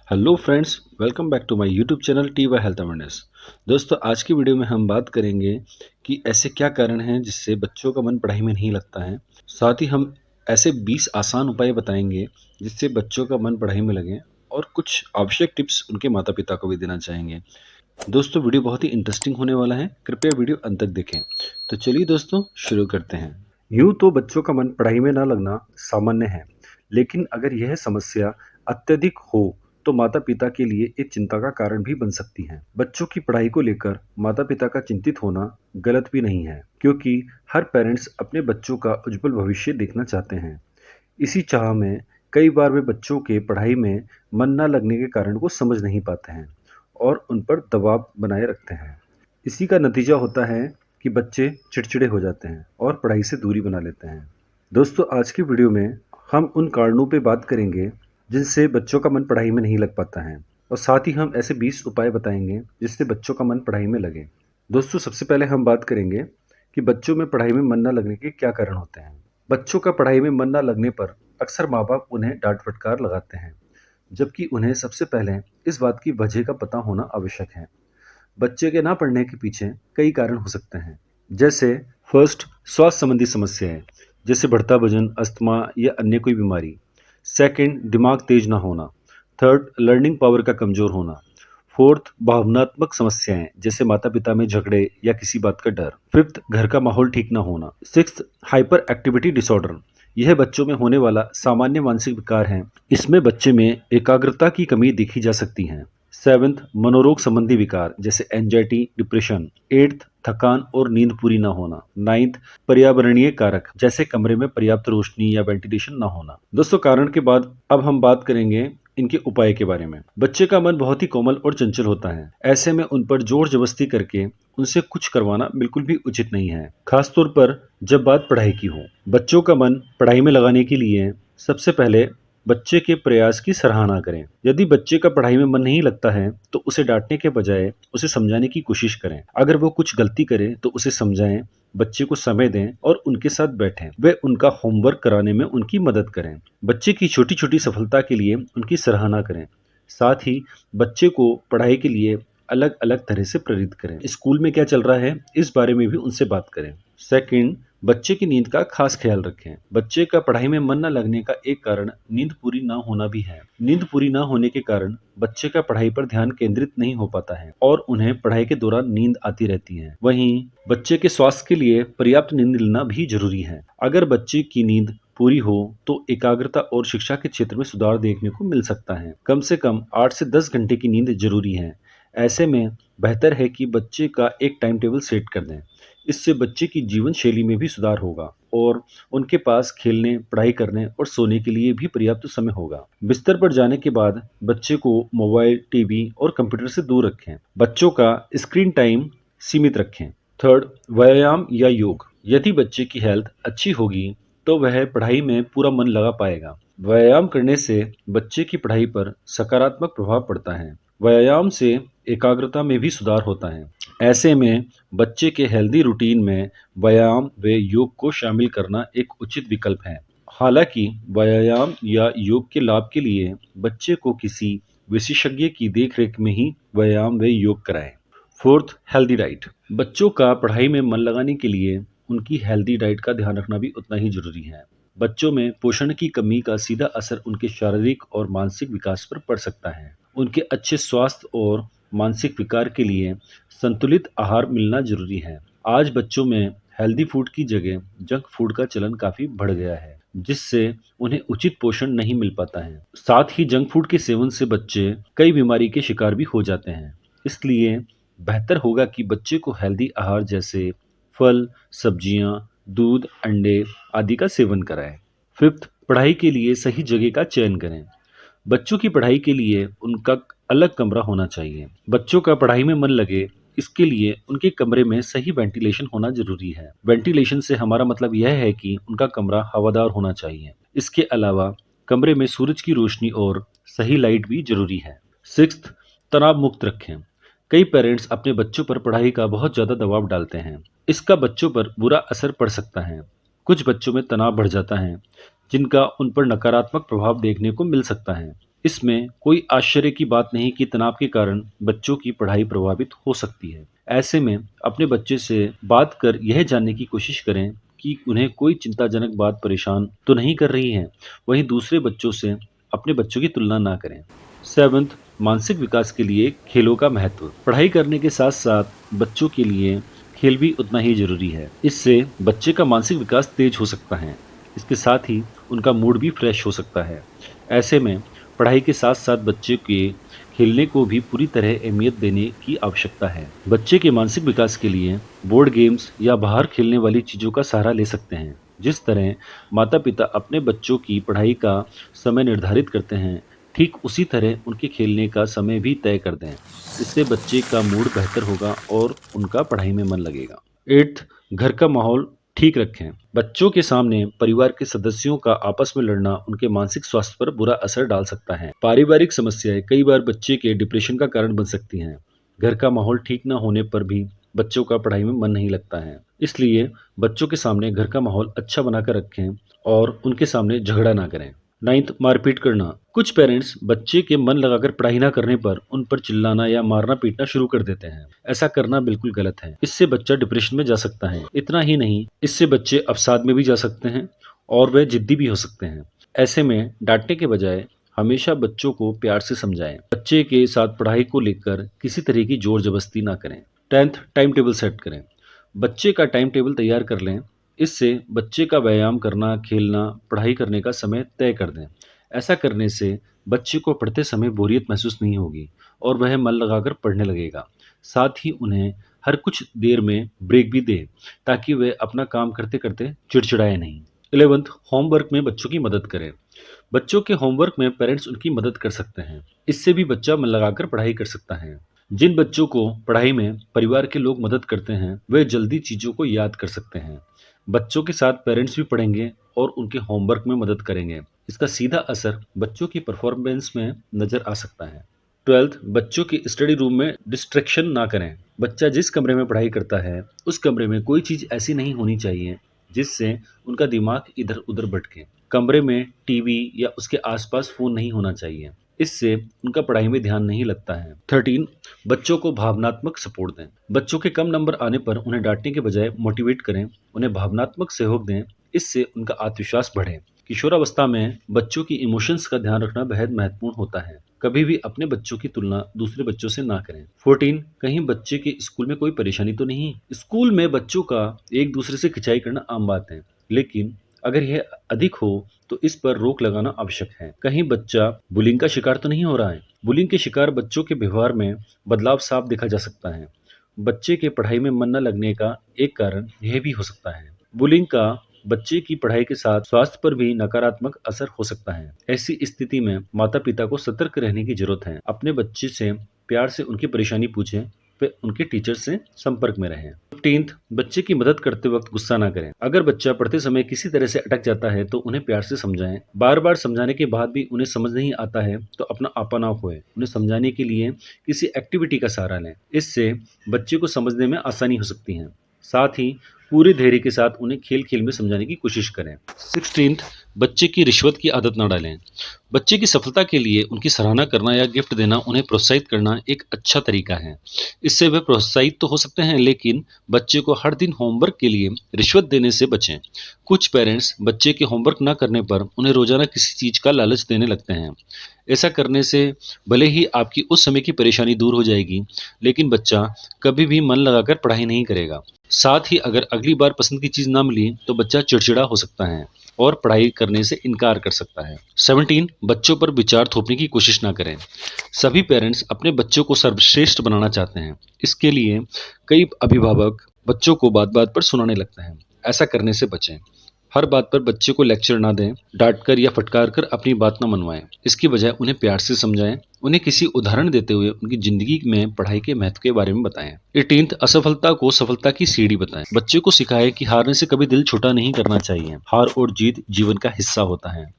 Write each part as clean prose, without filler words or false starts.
Hello friends, welcome back to my YouTube channel T Y health awareness. दोस्तों, आज की video में हम बात करेंगे कि ऐसे क्या कारण हैं जिससे बच्चों का मन पढ़ाई में नहीं लगता है। साथ ही हम ऐसे 20 आसान उपाय बताएंगे जिससे बच्चों का मन पढ़ाई में लगे और कुछ आवश्यक टिप्स उनके माता पिता को भी देना चाहेंगे। दोस्तों, वीडियो बहुत ही इंटरेस्टिंग होने वाला है, कृपया वीडियो अंत तक देखें। तो चलिए दोस्तों, शुरू करते हैं। यूँ तो बच्चों का मन पढ़ाई में न लगना सामान्य है, लेकिन अगर यह समस्या अत्यधिक हो तो माता-पिता के लिए एक चिंता का कारण भी बन सकती है। बच्चों की पढ़ाई को लेकर माता-पिता का चिंतित होना गलत भी नहीं है, क्योंकि हर पेरेंट्स अपने बच्चों का उज्जवल भविष्य देखना चाहते हैं। इसी चाह में कई बार वे बच्चों के पढ़ाई में मन न लगने के कारण को समझ नहीं पाते हैं और उन पर दबाव बनाए रखते हैं। इसी का नतीजा होता है कि बच्चे चिड़चिड़े हो जाते हैं और पढ़ाई से दूरी बना लेते हैं। दोस्तों, आज की वीडियो में हम उन कारणों पे बात करेंगे जिनसे बच्चों का मन पढ़ाई में नहीं लग पाता है, और साथ ही हम ऐसे 20 उपाय बताएंगे जिससे बच्चों का मन पढ़ाई में लगे। दोस्तों, सबसे पहले हम बात करेंगे कि बच्चों में पढ़ाई में मन न लगने के क्या कारण होते हैं। बच्चों का पढ़ाई में मन न लगने पर अक्सर माँ बाप उन्हें डांट फटकार लगाते हैं, जबकि उन्हें सबसे पहले इस बात की वजह का पता होना आवश्यक है। बच्चे के ना पढ़ने के पीछे कई कारण हो सकते हैं, जैसे फर्स्ट, स्वास्थ्य संबंधी समस्याएं, जैसे बढ़ता वजन, अस्थमा या अन्य कोई बीमारी। सेकंड, दिमाग तेज ना होना। थर्ड, लर्निंग पावर का कमजोर होना। फोर्थ, भावनात्मक समस्याएं, जैसे माता पिता में झगड़े या किसी बात का डर। फिफ्थ, घर का माहौल ठीक ना होना। Sixth, hyper activity disorder. यह बच्चों में होने वाला सामान्य मानसिक विकार है। इसमें बच्चे में एकाग्रता की कमी देखी जा सकती है। सेवेंथ, मनोरोग संबंधी विकार, जैसे एंजाइटी, डिप्रेशन। एट्थ, थकान और नींद पूरी ना होना। नाइन्थ, पर्यावरणीय कारक, जैसे कमरे में पर्याप्त रोशनी या वेंटिलेशन ना होना। दोस्तों, कारण के बाद अब हम बात करेंगे इनके उपाय के बारे में। बच्चे का मन बहुत ही कोमल और चंचल होता है। ऐसे में उन पर जोर जबरदस्ती करके उनसे कुछ करवाना बिल्कुल भी उचित नहीं है, खासतौर पर जब बात पढ़ाई की हो। बच्चों का मन पढ़ाई में लगाने के लिए सबसे पहले बच्चे के प्रयास की सराहना करें। यदि बच्चे का पढ़ाई में मन नहीं लगता है तो उसे डांटने के बजाय उसे समझाने की कोशिश करें। अगर वो कुछ गलती करे तो उसे समझाएं, बच्चे को समय दें और उनके साथ बैठें। वे उनका होमवर्क कराने में उनकी मदद करें। बच्चे की छोटी छोटी सफलता के लिए उनकी सराहना करें। साथ ही बच्चे को पढ़ाई के लिए अलग अलग तरह से प्रेरित करें। स्कूल में क्या चल रहा है इस बारे में भी उनसे बात करें। सेकंड, बच्चे की नींद का खास ख्याल रखें। बच्चे का पढ़ाई में मन न लगने का एक कारण नींद पूरी ना होना भी है। नींद पूरी ना होने के कारण बच्चे का पढ़ाई पर ध्यान केंद्रित नहीं हो पाता है और उन्हें पढ़ाई के दौरान नींद आती रहती है। वहीं बच्चे के स्वास्थ्य के लिए पर्याप्त नींद लेना भी जरूरी है। अगर बच्चे की नींद पूरी हो तो एकाग्रता और शिक्षा के क्षेत्र में सुधार देखने को मिल सकता है। कम से कम 8 से 10 घंटे की नींद जरूरी है। ऐसे में बेहतर है कि बच्चे का एक टाइम टेबल सेट कर दें। इससे बच्चे की जीवन शैली में भी सुधार होगा और उनके पास खेलने, पढ़ाई करने और सोने के लिए भी पर्याप्त समय होगा। बिस्तर पर जाने के बाद बच्चे को मोबाइल, टीवी और कंप्यूटर से दूर रखें। बच्चों का स्क्रीन टाइम सीमित रखें। थर्ड, व्यायाम या योग। यदि बच्चे की हेल्थ अच्छी होगी तो वह पढ़ाई में पूरा मन लगा पाएगा। व्यायाम करने से बच्चे की पढ़ाई पर सकारात्मक प्रभाव पड़ता है। व्यायाम से एकाग्रता में भी सुधार होता है। ऐसे में बच्चे के हेल्दी रूटीन में व्यायाम व योग को शामिल करना एक उचित विकल्प है। हालांकि व्यायाम या योग के लाभ के लिए बच्चे को किसी विशेषज्ञ की देखरेख में ही व्यायाम व योग कराएं। Fourth, healthy diet. बच्चों का पढ़ाई में मन लगाने के लिए उनकी हेल्दी डाइट का ध्यान रखना भी उतना ही जरूरी है। बच्चों में पोषण की कमी का सीधा असर उनके शारीरिक और मानसिक विकास पर पड़ सकता है। उनके अच्छे स्वास्थ्य और मानसिक विकार के लिए संतुलित आहार मिलना जरूरी है। आज बच्चों में हेल्दी फूड की जगह जंक फूड का चलन काफी बढ़ गया है, जिससे उन्हें उचित पोषण नहीं मिल पाता है। साथ ही जंक फूड के सेवन से बच्चे कई बीमारी के शिकार भी हो जाते हैं। इसलिए बेहतर होगा कि बच्चे को हेल्दी आहार जैसे फल, सब्जियां, दूध, अंडे आदि का सेवन कराएं। फिफ्थ, पढ़ाई के लिए सही जगह का चयन करें। बच्चों की पढ़ाई के लिए उनका अलग कमरा होना चाहिए। बच्चों का पढ़ाई में मन लगे, इसके लिए उनके कमरे में सही वेंटिलेशन होना जरूरी है। वेंटिलेशन से हमारा मतलब यह है कि उनका कमरा हवादार होना चाहिए। इसके अलावा कमरे में सूरज की रोशनी और सही लाइट भी जरूरी है। सिक्स्थ, तनाव मुक्त रखें। कई पेरेंट्स अपने बच्चों पर पढ़ाई का बहुत ज़्यादा दबाव डालते हैं। इसका बच्चों पर बुरा असर पड़ सकता है। कुछ बच्चों में तनाव बढ़ जाता है, जिनका उन पर नकारात्मक प्रभाव देखने को मिल सकता है। इसमें कोई आश्चर्य की बात नहीं कि तनाव के कारण बच्चों की पढ़ाई प्रभावित हो सकती है। ऐसे में अपने बच्चे से बात कर यह जानने की कोशिश करें कि उन्हें कोई चिंताजनक बात परेशान तो नहीं कर रही है। वहीं दूसरे बच्चों से अपने बच्चों की तुलना ना करें। 7th, मानसिक विकास के लिए खेलों का महत्व। पढ़ाई करने के साथ साथ बच्चों के लिए खेल भी उतना ही जरूरी है। इससे बच्चे का मानसिक विकास तेज हो सकता है। इसके साथ ही उनका मूड भी फ्रेश हो सकता है। ऐसे में पढ़ाई के साथ साथ बच्चे के खेलने को भी पूरी तरह अहमियत देने की आवश्यकता है। बच्चे के मानसिक विकास के लिए बोर्ड गेम्स या बाहर खेलने वाली चीज़ों का सहारा ले सकते हैं। जिस तरह माता-पिता अपने बच्चों की पढ़ाई का समय निर्धारित करते हैं, ठीक उसी तरह उनके खेलने का समय भी तय कर दें। इससे बच्चे का मूड बेहतर होगा और उनका पढ़ाई में मन लगेगा। 8th, घर का माहौल ठीक रखें। बच्चों के सामने परिवार के सदस्यों का आपस में लड़ना उनके मानसिक स्वास्थ्य पर बुरा असर डाल सकता है। पारिवारिक समस्याएं कई बार बच्चे के डिप्रेशन का कारण बन सकती हैं। घर का माहौल ठीक न होने पर भी बच्चों का पढ़ाई में मन नहीं लगता है। इसलिए बच्चों के सामने घर का माहौल अच्छा बनाकर रखें और उनके सामने झगड़ा ना करें। 9th, मारपीट करना। कुछ पेरेंट्स बच्चे के मन लगाकर पढ़ाई ना करने पर उन पर चिल्लाना या मारना पीटना शुरू कर देते हैं। ऐसा करना बिल्कुल गलत है। इससे बच्चा डिप्रेशन में जा सकता है। इतना ही नहीं, इससे बच्चे अवसाद में भी जा सकते हैं और वे जिद्दी भी हो सकते हैं। ऐसे में डांटने के बजाय हमेशा बच्चों को प्यार से समझाएं। बच्चे के साथ पढ़ाई को लेकर किसी तरह की जोर जबरदस्ती ना करें। 10th, टाइम टेबल सेट करें। बच्चे का टाइम टेबल तैयार कर लें। इससे बच्चे का व्यायाम करना, खेलना, पढ़ाई करने का समय तय कर दें। ऐसा करने से बच्चे को पढ़ते समय बोरियत महसूस नहीं होगी और वह मन लगाकर पढ़ने लगेगा। साथ ही उन्हें हर कुछ देर में ब्रेक भी दें ताकि वे अपना काम करते-करते चिड़चिड़ाए नहीं। 11th, होमवर्क में बच्चों की मदद करें। बच्चों के होमवर्क में पेरेंट्स उनकी मदद कर सकते हैं। इससे भी बच्चा मन लगाकर पढ़ाई कर सकता है। जिन बच्चों को पढ़ाई में परिवार के लोग मदद करते हैं, वे जल्दी चीज़ों को याद कर सकते हैं। बच्चों के साथ पेरेंट्स भी पढ़ेंगे और उनके होमवर्क में मदद करेंगे। इसका सीधा असर बच्चों की परफॉर्मेंस में नज़र आ सकता है। 12th, बच्चों की स्टडी रूम में डिस्ट्रैक्शन ना करें। बच्चा जिस कमरे में पढ़ाई करता है, उस कमरे में कोई चीज़ ऐसी नहीं होनी चाहिए जिससे उनका दिमाग इधर-उधर भटके। कमरे में टीवी या उसके आसपास फ़ोन नहीं होना चाहिए। इससे उनका पढ़ाई में ध्यान नहीं लगता है। 13, बच्चों को भावनात्मक सपोर्ट दें। बच्चों के कम नंबर आने पर उन्हें डांटने के बजाय मोटिवेट करें, उन्हें भावनात्मक सहयोग दें। इससे उनका आत्मविश्वास बढ़े। किशोरावस्था में बच्चों की इमोशंस का ध्यान रखना बेहद महत्वपूर्ण होता है। कभी भी अपने बच्चों की तुलना दूसरे बच्चों से ना करें। 14, कहीं बच्चे के स्कूल में कोई परेशानी तो नहीं? स्कूल में बच्चों का एक दूसरे से खिंचाई करना आम बात है, लेकिन अगर यह अधिक हो तो इस पर रोक लगाना आवश्यक है। कहीं बच्चा बुलिंग का शिकार तो नहीं हो रहा है? बुलिंग के शिकार बच्चों के व्यवहार में बदलाव साफ देखा जा सकता है। बच्चे के पढ़ाई में मन न लगने का एक कारण यह भी हो सकता है। बुलिंग का बच्चे की पढ़ाई के साथ स्वास्थ्य पर भी नकारात्मक असर हो सकता है। ऐसी स्थिति में माता-पिता को सतर्क रहने की जरूरत है। अपने बच्चे से प्यार से उनकी परेशानी पूछें, फिर उनके टीचर से संपर्क में रहें। 15th, बच्चे की मदद करते वक्त गुस्सा ना करें। अगर बच्चा पढ़ते समय किसी तरह से अटक जाता है तो उन्हें प्यार से समझाएं। बार-बार समझाने के बाद भी उन्हें समझ नहीं आता है तो अपना आपा ना खोएं। उन्हें समझाने के लिए किसी एक्टिविटी का सहारा लें। इससे बच्चे को समझने में आसानी हो सकती है। साथ ही पूरे धैर्य के साथ उन्हें खेल-खेल में समझाने की कोशिश करें। 16th, बच्चे की रिश्वत की आदत ना डालें। बच्चे की सफलता के लिए उनकी सराहना करना या गिफ्ट देना, उन्हें प्रोत्साहित करना एक अच्छा तरीका है। इससे वे प्रोत्साहित तो हो सकते हैं, लेकिन बच्चे को हर दिन होमवर्क के लिए रिश्वत देने से बचें। कुछ पेरेंट्स बच्चे के होमवर्क न करने पर उन्हें रोजाना किसी चीज़ का लालच देने लगते हैं। ऐसा करने से भले ही आपकी उस समय की परेशानी दूर हो जाएगी, लेकिन बच्चा कभी भी मन लगाकर पढ़ाई नहीं करेगा। साथ ही अगर अगली बार पसंद की चीज़ ना मिली तो बच्चा चिड़चिड़ा हो सकता है और पढ़ाई करने से इनकार कर सकता है। 17, बच्चों पर विचार थोपने की कोशिश ना करें। सभी पेरेंट्स अपने बच्चों को सर्वश्रेष्ठ बनाना चाहते हैं। इसके लिए कई अभिभावक बच्चों को बात-बात पर सुनाने लगते हैं। ऐसा करने से बचें। हर बात पर बच्चे को लेक्चर ना दें, डांटकर या फटकार कर अपनी बात ना मनवाएं। इसकी बजाय उन्हें प्यार से समझाएं। उन्हें किसी उदाहरण देते हुए उनकी जिंदगी में पढ़ाई के महत्व के बारे में बताएं। 18, असफलता को सफलता की सीढ़ी बताएं। बच्चे को सिखाएं कि हारने से कभी दिल छोटा नहीं करना चाहिए। हार और जीत जीवन का हिस्सा होता है।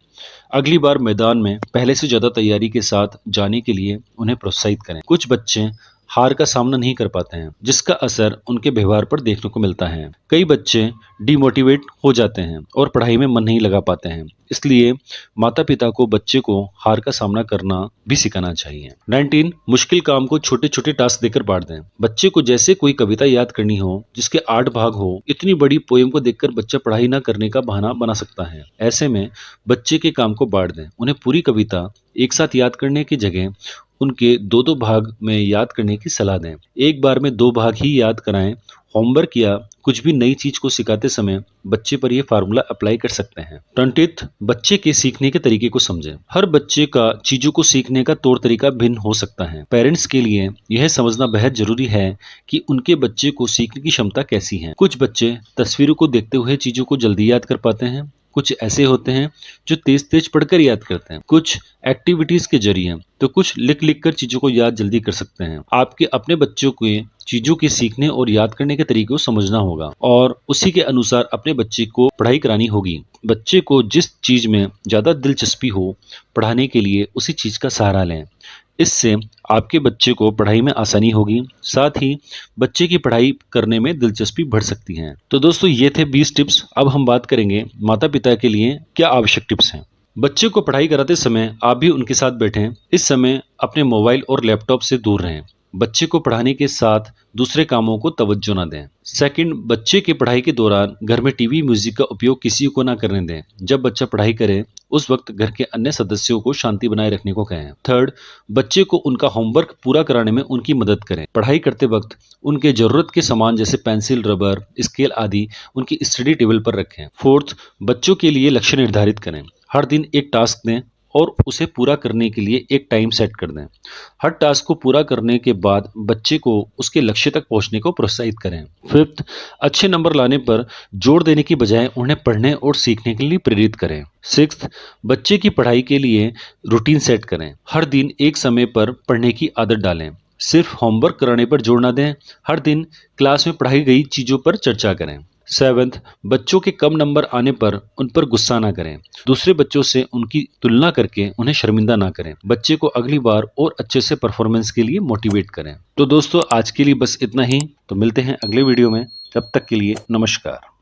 अगली बार मैदान में पहले से ज्यादा तैयारी के साथ जाने के लिए उन्हें प्रोत्साहित करें। कुछ बच्चे हार का सामना नहीं कर पाते हैं, जिसका असर उनके व्यवहार पर देखने को मिलता है। कई बच्चे डिमोटिवेट हो जाते हैं और पढ़ाई में मन नहीं लगा पाते हैं। इसलिए माता पिता को बच्चे को हार का सामना करना भी सिखाना चाहिए। 19 मुश्किल काम को छोटे छोटे टास्क देकर बांट दें। बच्चे को जैसे कोई कविता याद करनी हो जिसके 8 भाग हो, इतनी बड़ी पोएम को देखकर बच्चा पढ़ाई ना करने का बहाना बना सकता है। ऐसे में बच्चे के काम को बांट दें। उन्हें पूरी कविता एक साथ याद करने की जगह उनके दो दो भाग में याद करने की सलाह दें। एक बार में 2 भाग ही याद कराएं। होमवर्क या कुछ भी नई चीज को सिखाते समय बच्चे पर यह फार्मूला अप्लाई कर सकते हैं। 20 बच्चे के सीखने के तरीके को समझें। हर बच्चे का चीजों को सीखने का तौर तरीका भिन्न हो सकता है। पेरेंट्स के लिए यह समझना बेहद जरूरी है कि उनके बच्चे को सीखने की क्षमता कैसी है। कुछ बच्चे तस्वीरों को देखते हुए चीजों को जल्दी याद कर पाते हैं। कुछ ऐसे होते हैं जो तेज तेज पढ़कर याद करते हैं। कुछ एक्टिविटीज के जरिए तो कुछ लिख लिख कर चीजों को याद जल्दी कर सकते हैं। आपके अपने बच्चों के चीजों के सीखने और याद करने के तरीके को समझना होगा और उसी के अनुसार अपने बच्चे को पढ़ाई करानी होगी। बच्चे को जिस चीज में ज्यादा दिलचस्पी हो पढ़ाने के लिए उसी चीज का सहारा लें। इससे आपके बच्चे को पढ़ाई में आसानी होगी, साथ ही बच्चे की पढ़ाई करने में दिलचस्पी बढ़ सकती है। तो दोस्तों ये थे 20 टिप्स। अब हम बात करेंगे माता पिता के लिए क्या आवश्यक टिप्स हैं। बच्चे को पढ़ाई कराते समय आप भी उनके साथ बैठें। इस समय अपने मोबाइल और लैपटॉप से दूर रहें। बच्चे को पढ़ाने के साथ दूसरे कामों को तवज्जो ना दें। सेकंड, बच्चे की पढ़ाई के दौरान घर में टीवी म्यूजिक का उपयोग किसी को ना करने दें। जब बच्चा पढ़ाई करे उस वक्त घर के अन्य सदस्यों को शांति बनाए रखने को कहें। थर्ड, बच्चे को उनका होमवर्क पूरा कराने में उनकी मदद करें। पढ़ाई करते वक्त उनके जरूरत के सामान जैसे पेंसिल, रबर, स्केल आदि उनकी स्टडी टेबल पर रखें। फोर्थ, बच्चों के लिए लक्ष्य निर्धारित करें। हर दिन एक टास्क दें और उसे पूरा करने के लिए एक टाइम सेट कर दें। हर टास्क को पूरा करने के बाद बच्चे को उसके लक्ष्य तक पहुंचने को प्रोत्साहित करें। फिफ्थ, अच्छे नंबर लाने पर जोर देने की बजाय उन्हें पढ़ने और सीखने के लिए प्रेरित करें। सिक्स्थ, बच्चे की पढ़ाई के लिए रूटीन सेट करें। हर दिन एक समय पर पढ़ने की आदत डालें। सिर्फ होमवर्क कराने पर जोर न दें। हर दिन क्लास में पढ़ाई गई चीज़ों पर चर्चा करें। सेवेंथ, बच्चों के कम नंबर आने पर उन पर गुस्सा ना करें। दूसरे बच्चों से उनकी तुलना करके उन्हें शर्मिंदा ना करें। बच्चे को अगली बार और अच्छे से परफॉर्मेंस के लिए मोटिवेट करें। तो दोस्तों आज के लिए बस इतना ही। तो मिलते हैं अगले वीडियो में। तब तक के लिए नमस्कार।